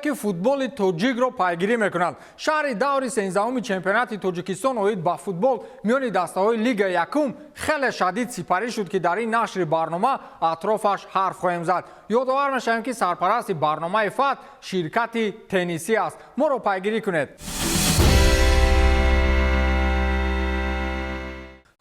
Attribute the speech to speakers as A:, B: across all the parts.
A: ки футболи тоҷикро пайгирӣ мекунанд. Шаҳри даври 13-уми чемпионати Тоҷикистон оид ба футбол миёни дастаҳои Лигаи Якум хеле шадид сипарӣ шуд, ки дар ин нашри барнома атрофаш ҳарф хоҳем зад. Ёдовар мешавем, ки сарпарасти барномаи ФАТ ширкати теннисӣ аст. Моро пайгирӣ кунед.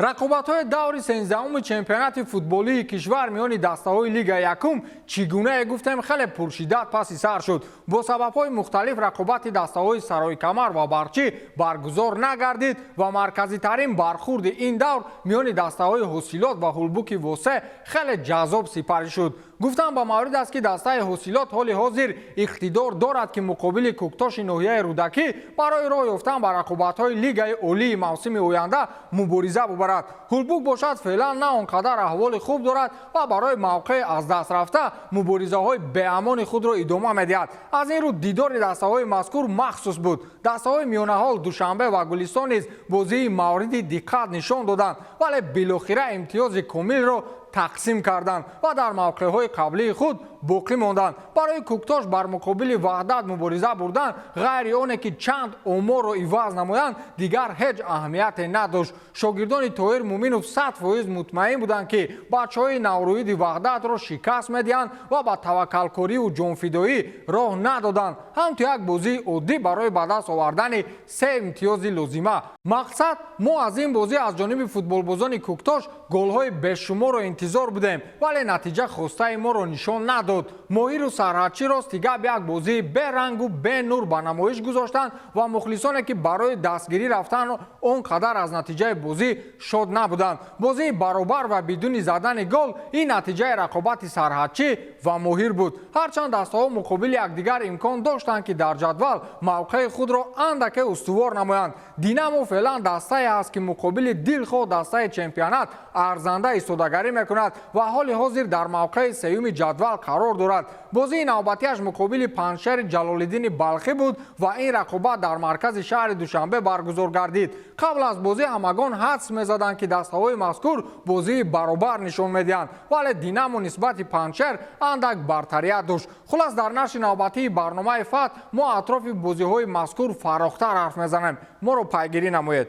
A: рақобатҳои даври 13-уми чемпионати футболии кишвар миёни дастаҳои Лигаи Якум чӣ гуна гуфтем хеле пуршиддат паси сар шуд. бо сабабҳои мухталиф рақобати дастаҳои Сарои Камар ва Барчӣ баргузор нагардид ва марказитарин бархурди ин давр миёни дастаҳои Ҳосилот ва Ҳулбуки Восе хеле ҷаззоб сипарӣ шуд. гуфтам ба маврид аст, ки дастаи Ҳосилот ҳоли ҳозир иқтидор дорад, ки муқобили Кӯктоши ноҳияи Рӯдакӣ барои роҳ ёфтан ба рақобатҳои Лигаи Олии мавсими оянда мубориза бубарад. Ҳулбук бошад феълан на он қадар аҳволи хуб дорад ва барои мавқеи аз даст рафта муборизаҳои беамони худро идома медиҳад. аз ин рӯ дидори дастаҳои мазкур махсус буд. дастаҳои Миёнаҳол, Душанбе ва Гулистон низ бозии мавриди диққат нишон доданд, вале билохира имтиёзи комилро тақсим карданд ва дар мавқеъҳои қаблии худ боқӣ монданд. барои Кӯктош бар муқобили Ваҳдат мубориза бурдан ғайри оне ки чанд оморро иваз намоянд дигар ҳеҷ аҳамияте надошт. шогирдони Тоҳир Муминов 100% мутмаин буданд, ки бачаҳои навроиди Ваҳдатро шикаст медиҳанд ва ба таваккалкорию ҷонфидоӣ роҳ надоданд. ҳамто як бозии оддӣ барои ба даст овардани 3 имтиёзи лозима. мақсад мо аз ин бозӣ аз ҷониби футболбозони Кӯктош голҳои бешуморро интизор будем, вале натиҷа хостаи моро нишон надод. моҳиру сарҳадчӣ ростигап як бозии берангу бенур ба намоиш гузоштанд ва мухлисоне, ки барои дастгирӣ рафтан он қадар аз натиҷаи бозӣ шод набуданд. бозии баробар ва бидуни задани гол ин натиҷаи рақобати сарҳадчӣ ва моҳир буд. ҳарчанд дастаҳо муқобили якдигар имкон доштанд, ки дар ҷадвал мавқеи худро андаке устувор намоянд. динамо феълан дастае аст, ки муқобили дилхоҳ дастаи чемпионат арзанда истодагарӣ мекунад ва ҳоли ҳозир дар мавқеи сеюми ҷадвал қарор дорад. бозии навбатиаш муқобили Паншери Ҷалолиддини Балхӣ буд ва ин рақобат дар маркази шаҳри Душанбе баргузор гардид. қабл аз бозӣ ҳамагон ҳадс мезаданд, ки дастаҳои мазкур бозии баробар нишон медиҳанд, вале динамо нисбати Паншер андак бартарият дошт. хулас дар нашри навбатии барномаи ФАТ мо атрофи бозиҳои мазкур фарохтар ҳарф мезанем. моро пайгирӣ намоед.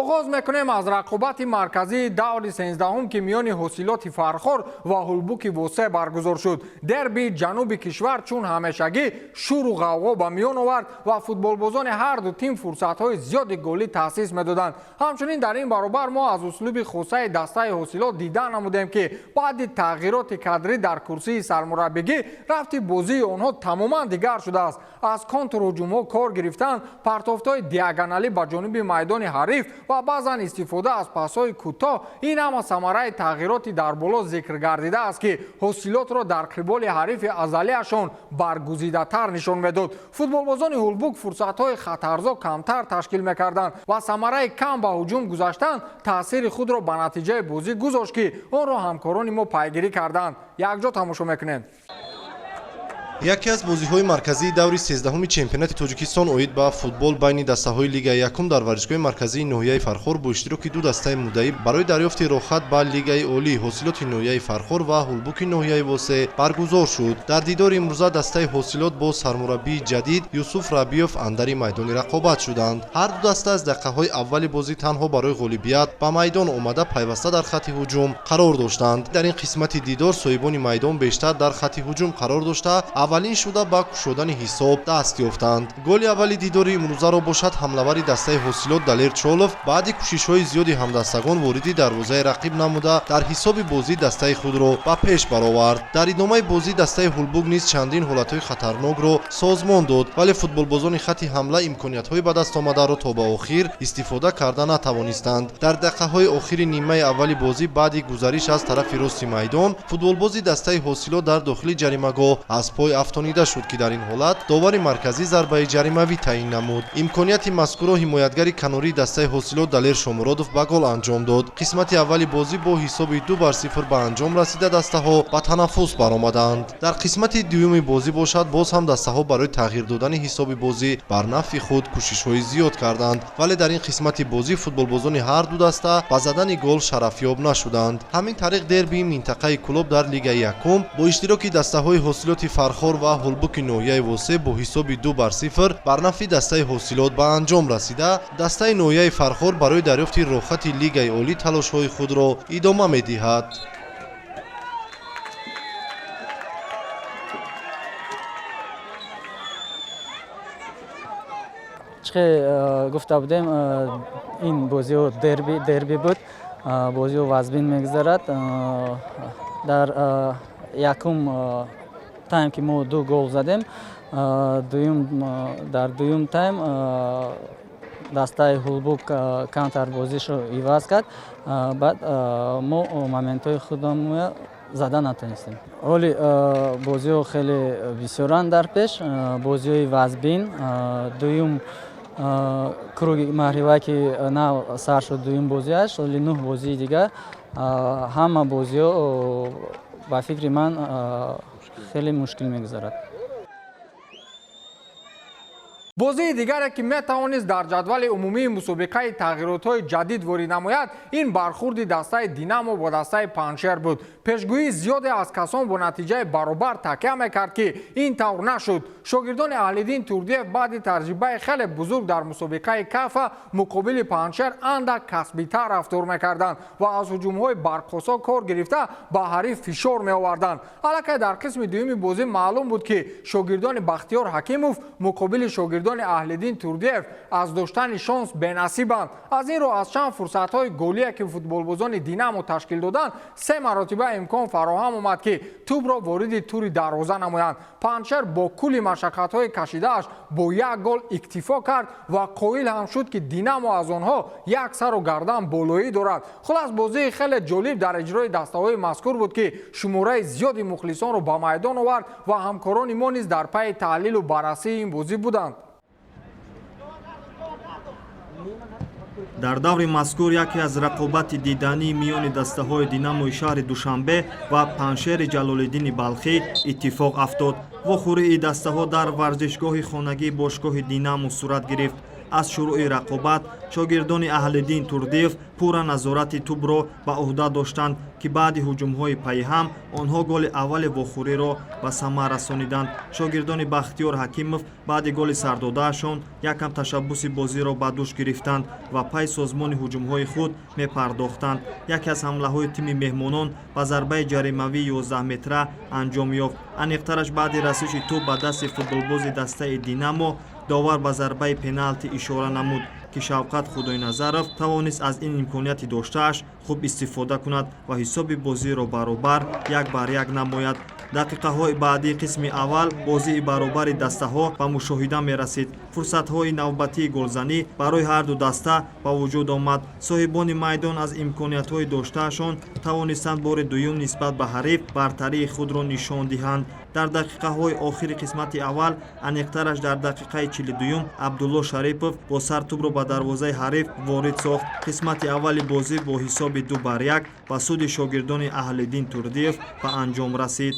A: оғоз мекунем аз рақобати марказии даври 13-ум, ки миёни Ҳосилоти Фархор ва Ҳулбуки Восе баргузор шуд. дербии ҷануби кишвар чун ҳамешагӣ шуру ғавғо ба миён овард ва футболбозони ҳарду тим фурсатҳои зиёди голӣ таъсис медоданд. ҳамчунин дар ин баробар мо аз услуби хусаи дастаи Ҳосилот дидан намудем, ки баъди тағйироти кадрӣ дар курсии сармураббигӣ рафти бозии онҳо тамоман дигар шудааст. аз контрҳуҷумҳо кор гирифтан, партофтҳои диагоналӣ ба ҷониби майдони ҳариф ва баъзан истифода аз пасҳои кӯтоҳ, ин ҳама самараи тағйироти дар боло зикр гардида аст, ки Ҳосилотро дар қиболи ҳарифи азалиашон баргузидатар нишон медод. футболбозони Ҳулбук фурсатҳои хатарзо камтар ташкил мекарданд ва самараи кам ба ҳуҷум гузаштан таъсири худро ба натиҷаи бозӣ гузошт, ки онро ҳамкорони мо пайгирӣ карданд. якҷо тамошо мекунем.
B: яке аз бозиҳои марказии даври 13-уми чемпионати Тоҷикистон оид ба футбол байни дастаҳои Лигаи Якум дар варзишгоҳи марказии ноҳияи Фархор бо иштироки ду дастаи муддаӣ барои дарёфти роҳхат ба Лигаи Олӣ Ҳосилоти ноҳияи Фархор ва Ҳулбуки ноҳияи Восе баргузор шуд. дар дидори имрӯза дастаи Ҳосилот бо сармураббии ҷадид Юсуф Рабиёв андари майдони рақобат шуданд. ҳар ду даста аз дақиқаҳои аввали бозӣ танҳо барои ғолибият ба майдон омада пайваста дар хатти ҳуҷум қарор доштанд. дар ин қисмати дидор соҳибони майдон бештар дар хатти ҳуҷум қарор дошта аввалин шуда ба кушодани ҳисоб даст ёфтанд. голи аввали дидори имрӯзаро бошад ҳамлавари дастаи Ҳосилот Далер Чолов баъди кӯшишҳои зиёди ҳамдастагон вориди дарвозаи рақиб намуда дар ҳисоби бозӣ дастаи худро ба пеш баровард. дар идомаи бозӣ дастаи Ҳулбук низ чандин ҳолатҳои хатарнокро созмон дод, вале футболбозони хатти ҳамла имкониятҳои ба даст омадаро то ба охир истифода карда натавонистанд. дар дақиқаҳои охири нимаи аввали бозӣ баъди гузариш аз тарафи рости майдон футболбози дастаи Ҳосилот дар дохили ҷаримагоҳ аз пой афтонида шуд, ки дар ин ҳолат довари марказӣ зарбаи ҷаримавӣ таъин намуд. имконияти мазкурро ҳимоятгари канории дастаи ҳосилот Далер Шомуродов ба гол анҷом дод. қисмати аввали бозӣ бо ҳисоби 2-0 ба анҷом расида дастаҳо ба танаффус баромаданд. дар қисмати дуюми бозӣ бошад, боз ҳам дастаҳо барои тағйир додани ҳисоби бозӣ бар нафъи худ кӯшишҳои зиёд карданд, вале дар ин қисмати бозӣ футболбозони ҳар ду даста ба задани гол шарафёб нашуданд. ҳамин тариқ дербии минтақаи клуб дар Лигаи Якум бо иштироки дастаҳои ҳосилоти Фархор ва Ҳулбуки ноҳияи Восеъ бо ҳисоби 2-0 бар нафъи дастаи ҳосилот ба анҷом расида, дастаи ноҳияи Фархор барои дарёфти рохати Лигаи олӣ талошҳои худро идома медиҳад.
C: چه گفته بودیم این بازیو دربی بود، بازیو وزبین میگذرد. در یکم تایم که ما 2 گل زدیم، در دوم تایم دستای هولبوک کانتر بازیشو عوض کرد، بعد ما مومنت‌های خودمون زده نتونستیم. ولی بازیو خیلی بسیارن در پیش، بازیوی وزبین دوم круги маҳривае ки нав сар шуд дуюм бозиаш, вали 9 бозии дигар ҳама бозиҳо ба фикри ман хеле мушкил мегузарад.
A: бозии дигаре ки метавонист дар ҷадвали умумии мусобиқаи тағйиротҳои ҷадид ворид намояд, ин бархурди дастаи Динамо бо дастаи Паншер буд. пешгӯии зиёде аз касон бо натиҷаи баробар такя мекард ки ин тавр нашуд. шогирдони Аҳлиддин Турдиев баъди таҷрибаи хеле бузург дар мусобиқаи Кафа муқобили Паншер андак касбитар рафтор мекарданд ва аз ҳуҷумҳои барқосо кор гирифта ба ҳариф фишор меоварданд. аллакай дар қисми дуюми бозӣ маълум буд ки шогирдони Бахтиёр Ҳакимов муқобили шогирдони Аҳлиддин Турдиев аз доштани шонс бенасибанд. аз ин роҳ аз чанд фурсатҳои голие ки футболбозони Динамо ташкил доданд, 3 маротиба имкон фароҳам омад ки тӯбро вориди тури дарвоза намоянд. Паншер бо кулли машаққатҳои кашидааш бо 1 гол иктифо кард ва қоил ҳам шуд ки Динамо аз онҳо як сару гардан болоӣ дорад. хулас бозии хеле ҷолиб дар иҷрои дастаҳои мазкур буд ки шумораи зиёди мухлисонро ба майдон овард ва ҳамкорони мо низ дар пайи таҳлилу баррасии ин бозӣ буданд.
D: дар даври мазкур яке аз рақобати дидании миёни дастаҳои Динамои шаҳри Душанбе ва Паншери Ҷалолиддини Балхӣ иттифоқ афтод. вохӯрии дастаҳо дар варзишгоҳи хонагии бошгоҳи Динамо сурат гирифт. аз шурӯъи рақобат шогирдони Аҳлиддин Турдиев пурра назорати тӯбро ба уҳда доштанд ки баъди ҳуҷумҳои пайҳам онҳо голи аввали вохӯриро ба самар расониданд. шогирдони Бахтиёр Ҳакимов баъди голи сардодаашон якам ташаббуси бозиро ба дӯш гирифтанд ва пай созмони ҳуҷумҳои худ мепардохтанд. яке аз ҳамлаҳои тими меҳмонон ба зарбаи ҷаримавии 11 метра анҷом ёфт. аниқтараш баъди расиши тӯб ба дасти футболбози дастаи Динамо, довар ба зарбаи пеналти ишора намуд ки Шавқат Худойназаров тавонист аз ин имконияти доштааш хуб истифода кунад ва ҳисоби бозиро баробар 1-1 намояд. дақиқаҳои баъдии қисми аввал бозии баробари дастаҳо ба мушоҳида мерасид. фурсатҳои навбатии голзанӣ барои ҳарду даста ба вуҷуд омад. соҳибони майдон аз имкониятҳои доштаашон тавонистанд бори дуюм нисбат ба ҳариф бартарии худро нишон диҳанд. дар дақиқаҳои охири қисмати аввал, аниқтараш дар дақиқаи 42 Абдулло Шарипов бо сар тӯбро ба дарвозаи ҳариф ворид сохт. қисмати аввали бозӣ бо ҳисоби 2-1 ба суди шогирдони Аҳлиддин Турдиев ба анҷом расид.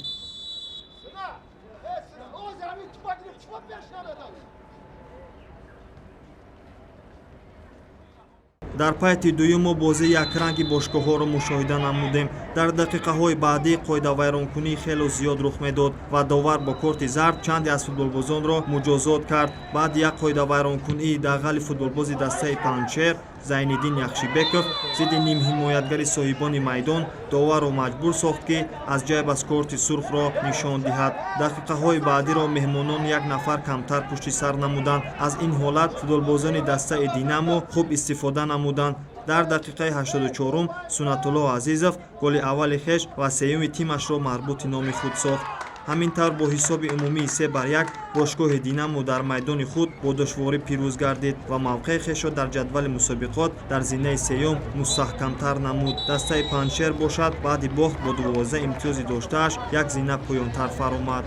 D: дар пайти дуюмо бозии якранги бошгоҳҳоро мушоҳида намудем. дар дақиқаҳои баъдӣ қоидавайронкунии хело зиёд рух медод ва довар бо корти зард чанде аз футболбозонро муҷозот кард. баъди як қоидавайронкунии дағали футболбози дастаи Паншер Зайниддин Яхшибеков зидди нимҳимоятгари соҳибони майдон доварро маҷбур сохт ки аз ҷайб аз корти сурхро нишон диҳад. дақиқаҳои баъдиро меҳмонон як нафар камтар пушти сар намуданд. аз ин ҳолат футболбозони дастаи Динамо хуб истифода намуданд. дар дақиқаи 84 Сунатулло Азизов голи аввали хеш ва сеюми тимашро марбути номи худ сохт. ҳамин тавр бо ҳисоби умумии 3-1 бошгоҳи Динамо дар майдони худ бо душворӣ пирӯз гардид ва мавқеи хешро дар ҷадвали мусобиқот дар зинаи сеюм мустаҳкамтар намуд. дастаи Паншер бошад баъди бохт бо 12 имтиёзи доштааш як зина поёнтар фаромад.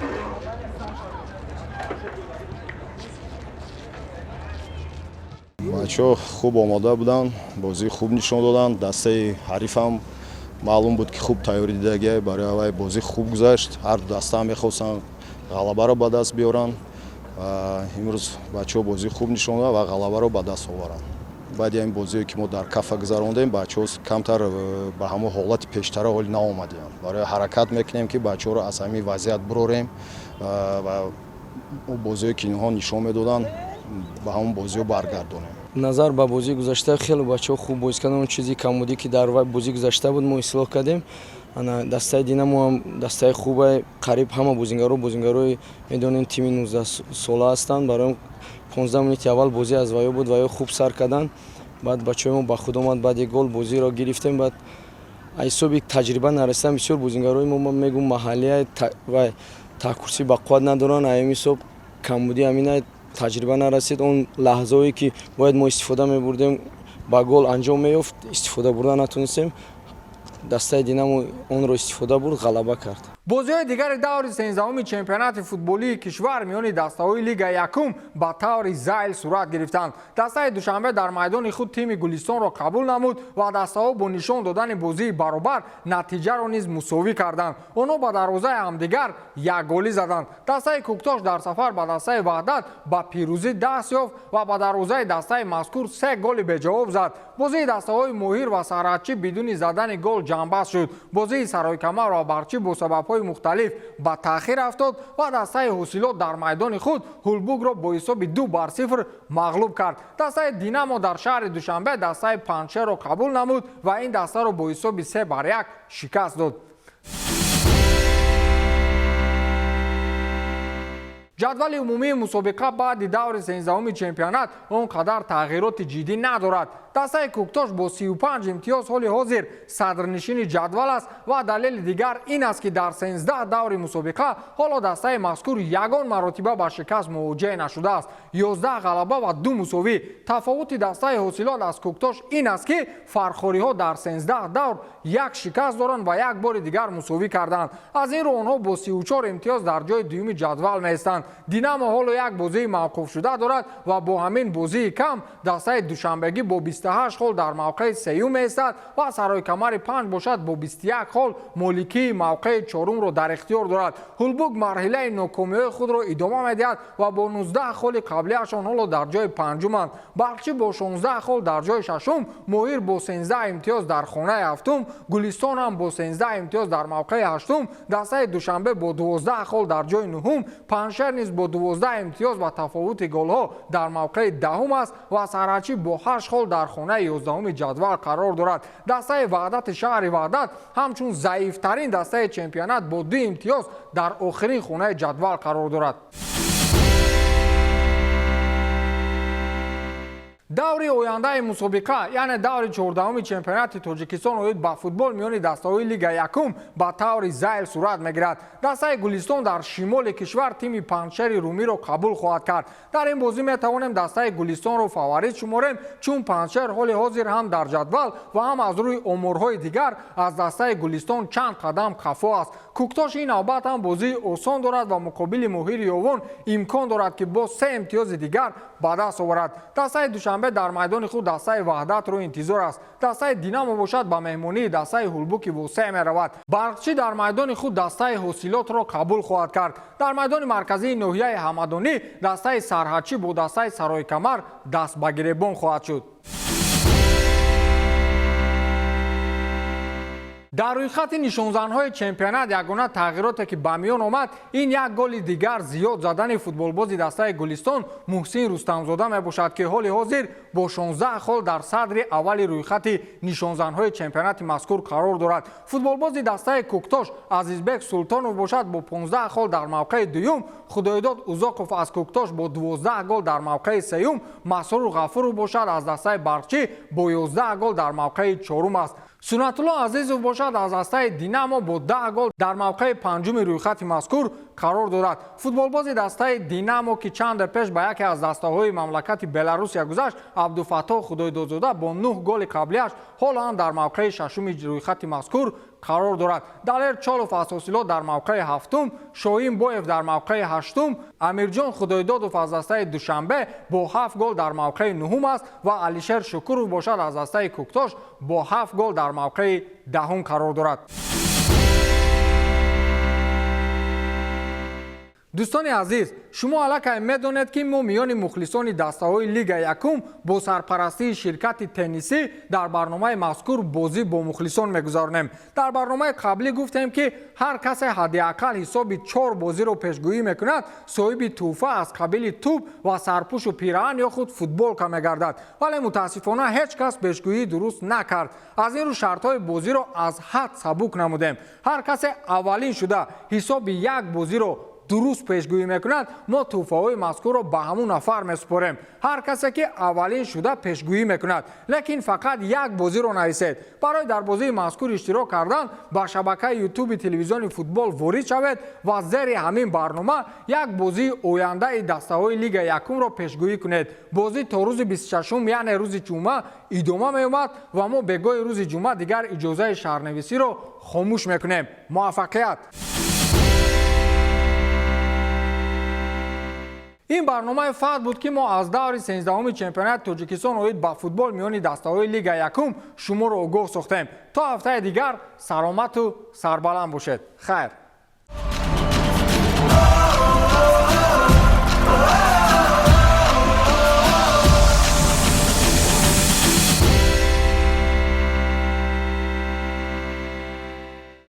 E: бачаҳо хуб омода буданд, бозии хуб нишон доданд. Дастаи ҳарифам маълум буд ки хуб тайёрӣ дидагия барои авай бозӣ хуб гузашт. Ҳар ду дастаам мехостанд ғалабаро ба даст биёранд. Имрӯз бачаҳо бозии хуб нишон доданд ва ғалабаро ба даст оваранд. Баъди ин бозие ки мо дар кафа гузарондем, бачаҳо камтар ба ҳамон ҳолати пештара ҳоли наомадем. Барои ҳаракат мекунем ки бачаҳоро аз ҳамин вазъият бирорем ва бозие ки инҳо нишон медоданд ба ҳамон бозиҳо баргардонем.
F: назар ба бозии гузашта хеле бачаҳо хуб бозӣ карданд. Он чизи камбудӣ ки дар бозии гузашта буд мо ислоҳ кардем. Дастаи Динамо ҳам дастаи хубе, қариб ҳама бозингарои медонем тими 19 сола ҳастанд. Барои 15 минути аввал бозӣ аз ваё буд, ваё хуб сар карданд. Баъд бачаҳои мо ба худ омад, баъди гол бозиро гирифтем. Баъд ҳисоби таҷриба нарасидан бисёр бозингарои мо мегӯм маҳаллия ва таҳкурсӣ ба қувват надоранд. Ҳамин ҳисоб камбудӣ ҳамин таҷриба нарасид. Он лаҳзае ки бояд мо истифода мебурдем ба гол анҷом меёфт, истифода бурда натонистем. Дастаи Динамо онро истифода бурд, ғалаба кард.
A: бозиҳои дигари даври 16-уми чемпионати футболии кишвар миёни дастаҳои Лигаи Якум ба таври зайл сурат гирифтанд. Дастаи душанбе дар майдони худ тими Гулистонро қабул намуд ва дастаҳо бо нишон додани бозии баробар натиҷаро низ мусовӣ карданд. Онҳо ба дарвозаи ҳамдигар як голӣ заданд. Дастаи Куктош дар сафар ба дастаи Ваҳдат ба пирӯзӣ даст ёфт ва ба дарвозаи дастаи мазкур 3 голи беҷавоб зад. бозии дастаҳои Моҳир ва Сарҳадчӣ бидуни задани гол ҷамъбаст шуд. бозии Саройкамар ва Барчӣ бо сабабҳои мухталиф ба таъхир афтод ва дастаи Ҳосилот дар майдони худ Ҳулбугро бо ҳисоби 2-0 мағлуб кард. дастаи Динамо дар шаҳри Душанбе дастаи Паншерро қабул намуд ва ин дастаро бо ҳисоби 3-1 шикаст дод. ҷадвали умумии мусобиқа баъди даври 16-уми чемпионат он қадар тағйироти ҷиддӣ надорад. дастаи Куктош бо 35 имтиёз ҳоли ҳозир садрнишини ҷадвал аст ва далели дигар ин аст ки дар 13 даври мусобиқа ҳоло дастаи мазкур ягон маротиба ба шикаст мувоҷеҳ нашудааст. 11 ғалаба ва 2 мусовӣ. тафовути дастаи Ҳосилот аз Куктош ин аст ки фархориҳо дар 13 давр як шикаст доранд ва як бори дигар мусовӣ карданд. аз ин рӯ онҳо бо 34 имтиёз дар ҷои дуюми ҷадвал меистанд. Динамо ҳоло як бозии мавқуфшуда дорад ва бо ҳамин бозии кам дастаи Душанбегӣ бо 28 хол дар мавқеи сеюм меистад ва Саройкамари 5 бошад бо 21 хол моликии мавқеи чорумро дар ихтиёр дорад. Ҳулбуг марҳилаи нокомиҳои худро идома медиҳад ва бо 19 холи қаблияшон ҳоло дар ҷои панҷуманд. Барқчӣ бо 16 хол дар ҷои шашум, Моҳир бо 13 имтиёз дар хонаи ҳафтум, Гулистон ҳам бо 13 имтиёз дар мавқеи ҳаштум, дастаи Душанбе бо 12 хол дар ҷои нуҳум, Паншер низ бо 12 имтиёз ва тафовути голҳо дар мавқеи даҳум аст ва Сарҳадчӣ бо 8 хол дар хонаи 11-уми ҷадвал қарор дорад. дастаи Ваҳдати шаҳри Ваҳдат ҳамчун заифтарин дастаи чемпионат бо 2 имтиёз дар охирин хонаи ҷадвал қарор дорад. даври ояндаи мусобиқа, яъне даври 14-уми чемпионати Тоҷикистон оид ба футбол миёни дастаҳои Лигаи Якум ба таври зайл сурат мегирад. дастаи Гулистон дар шимоли кишвар тими Паншери Румиро қабул хоҳад кард. дар ин бозӣ метавонем дастаи Гулистонро фаворит шуморем, чун Паншер ҳоли ҳозир ҳам дар ҷадвал ва ҳам аз рӯи оморҳои дигар аз дастаи Гулистон чанд қадам қафо аст. Куктош ин навбат ҳам бозии осон дорад ва муқобили Моҳири Ёвон имкон дорад ки бо 3 имтиёзи дигар ба даст оварад. дастаи Душанбе дар майдони худ дастаи Ваҳдатро интизор аст. дастаи Динамо бошад ба меҳмонии дастаи Ҳулбуки восеъ меравад. Барқчӣ дар майдони худ дастаи Ҳосилотро қабул хоҳад кард. дар майдони марказии ноҳияи Ҳамадонӣ дастаи Сарҳадчӣ бо дастаи Саройкамар даст ба гиребон хоҳад шуд. дар рӯйхати нишонзанҳои чемпионат ягона тағйироте ки ба миён омад, ин як голи дигар зиёд задани футболбози дастаи Гулистон Муҳсин Рустамзода мебошад ки ҳоли ҳозир бо 16 хол дар садри аввали рӯйхати нишонзанҳои чемпионати мазкур қарор дорад. футболбози дастаи Куктош Азизбек Султонов бошад бо 15 хол дар мавқеи дуюм, Худоидод Узоқов аз Куктош бо 12 гол дар мавқеи сеюм, Масрур Ғафуров бошад аз дастаи Барқчӣ бо 11 гол дар мавқеи чорум аст. Сунатулло Азизов бошад аз дастаи Динамо бо 10 гол дар мавқеи панҷуми рӯйхати мазкур қарор дорад. футболбози дастаи Динамо ки чанде пеш ба яке аз дастаҳои мамлакати Беларусия гузашт, Абдуфаттоҳ Худоидодзода бо 9 голи қаблияш ҳоло ҳам дар мавқеи шашуми рӯйхати мазкур قرار دارد. دلیر چالوف اساسیلو در موقع هفتم، شاهین بویف در موقع هشتم، امیرجان خدایدادوف از دسته دوشنبه با 7 گل در موقع نهم است و علیشیر شکورو باشد از دسته کوکتاش با 7 گل در موقع دهم قرار دارد. دوستان عزیز، شما الان میدانید که ما میان مخلصان دسته‌های لیگ یکم با سرپرستی شرکت تنیسی در برنامه مذکور بازی با مخلصان میگذاریم. در برنامه قبلی گفتیم که هر کس حداقل حساب 4 بازی رو پیشگویی میکند صاحب تحفه از قبیل توپ و سرپوش و پیراهن یا خود فوتبال که میگردد. ولی متاسفانه هیچ کس پیشگویی درست نکرد. از این رو شرط‌های بازی رو از حد سبک نمودیم. هر کس اولین شده حساب 1 بازی رو درست پیشگویی میکند ما توفه های مذکور رو به همون نفر میسپاریم. هر کسی که اولین شده پیشگویی میکند لیکن فقط 1 بازی رو نرسید. برای در بازی مذکور اشتراک کردن با شبکه یوتیوب تلویزیون فوتبال وارد شوید و زیر همین برنامه 1 بازی آینده دسته های لیگ یکم رو پیشگویی کنید. بازی تا روز 26 یعنی روز جمعه ادامه میومد و ما به گوی روز جمعه دیگر اجازه شهرنویسی رو خاموش میکنیم. موفقیت. این برنامه فقط بود که ما از دور 13 چمپیونات تاجیکستان اوید با فوتبال میانی دسته‌های لیگ یکم شما رو آگاه ساختیم. تا هفته دیگر سلامت و سربلند باشید. خیر.